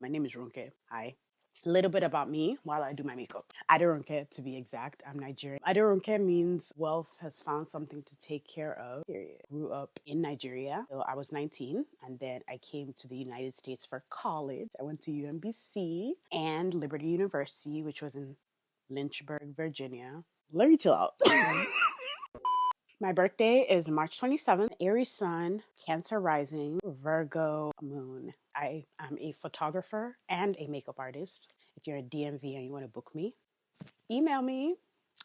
My name is Ronke. Hi. A little bit about me while I do my makeup. Aderonke, to be exact. I'm Nigerian. Aderonke means wealth has found something to take care of. Period. Grew up in Nigeria. So I was 19, and then I came to the United States for college. I went to UMBC and Liberty University, which was in Lynchburg, Virginia. Let me chill out. My birthday is March 27th, Aries Sun, Cancer Rising, Virgo Moon. I am a photographer and a makeup artist. If you're a DMV and you want to book me, email me.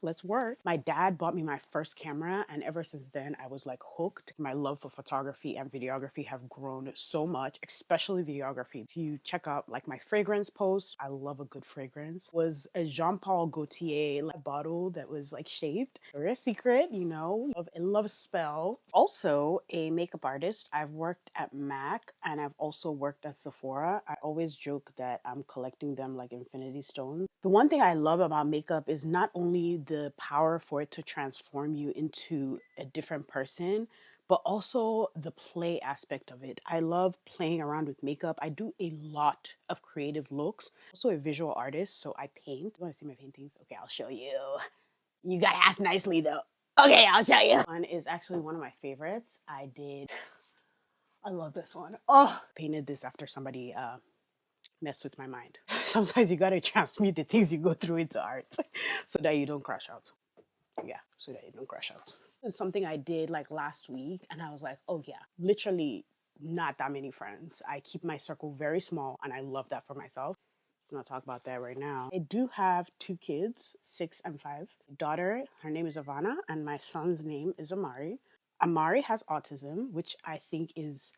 Let's work. My dad bought me my first camera, and ever since then, I was like hooked. My love for photography and videography have grown so much, especially videography. If you check out like my fragrance post, I love a good fragrance. It was a Jean Paul Gaultier bottle that was like shaved. Very secret, you know, a love spell. Also, a makeup artist. I've worked at MAC and I've also worked at Sephora. I always joke that I'm collecting them like infinity stones. The one thing I love about makeup is not only the power for it to transform you into a different person, but also the play aspect of it. I love playing around with makeup. I do a lot of creative looks. Also a visual artist, so I paint. You want to see my paintings? Okay, I'll show you. You gotta ask nicely though. Okay, I'll show you. One is actually one of my favorites. I love this one. Oh, painted this after somebody mess with my mind. Sometimes you gotta transmute the things you go through into art so that you don't crash out. Yeah, so that you don't crash out. This is something I did like last week, and I was like, oh yeah, literally not that many friends. I keep my circle very small, and I love that for myself. Let's not talk about that right now. I do have two kids, 6 and 5. Daughter, her name is Ivana, and my son's name is Amari. Amari has autism, which I think is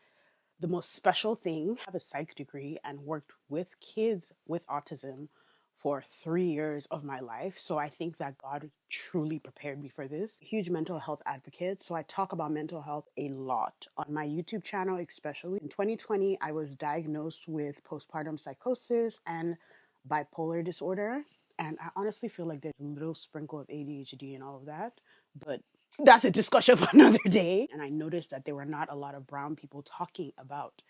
the most special thing. I have a psych degree and worked with kids with autism for 3 years of my life. So I think that God truly prepared me for this. Huge mental health advocate. So I talk about mental health a lot on my YouTube channel, especially. In 2020, I was diagnosed with postpartum psychosis and bipolar disorder. And I honestly feel like there's a little sprinkle of ADHD and all of that. But that's a discussion for another day. And I noticed that there were not a lot of brown people talking about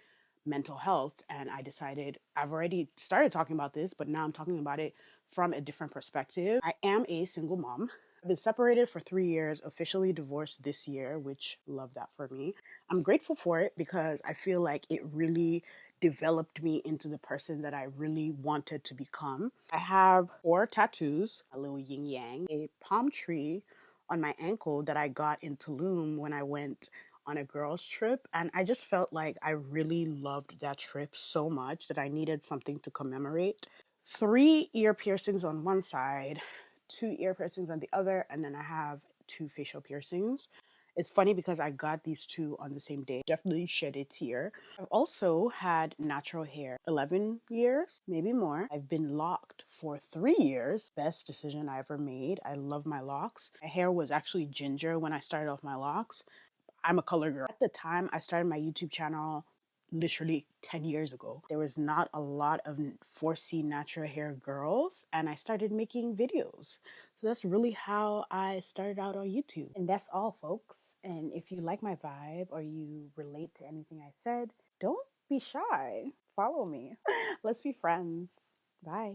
mental health. And I decided I've already started talking about this, but now I'm talking about it from a different perspective. I am a single mom. I've been separated for 3 years, officially divorced this year, which love that for me. I'm grateful for it because I feel like it really developed me into the person that I really wanted to become. I have 4 tattoos, a little yin yang, a palm tree on my ankle that I got in Tulum when I went on a girls' trip. And I just felt like I really loved that trip so much that I needed something to commemorate. 3 ear piercings on one side, 2 ear piercings on the other, and then I have 2 facial piercings. It's funny because I got these 2 on the same day. Definitely shed a tear. I've also had natural hair 11 years, maybe more. I've been locked for 3 years. Best decision I ever made. I love my locks. My hair was actually ginger when I started off my locks. I'm a color girl. At the time I started my YouTube channel literally 10 years ago, there was not a lot of 4C natural hair girls, and I started making videos. So that's really how I started out on YouTube. And that's all, folks. And if you like my vibe or you relate to anything I said, don't be shy. Follow me. Let's be friends. Bye.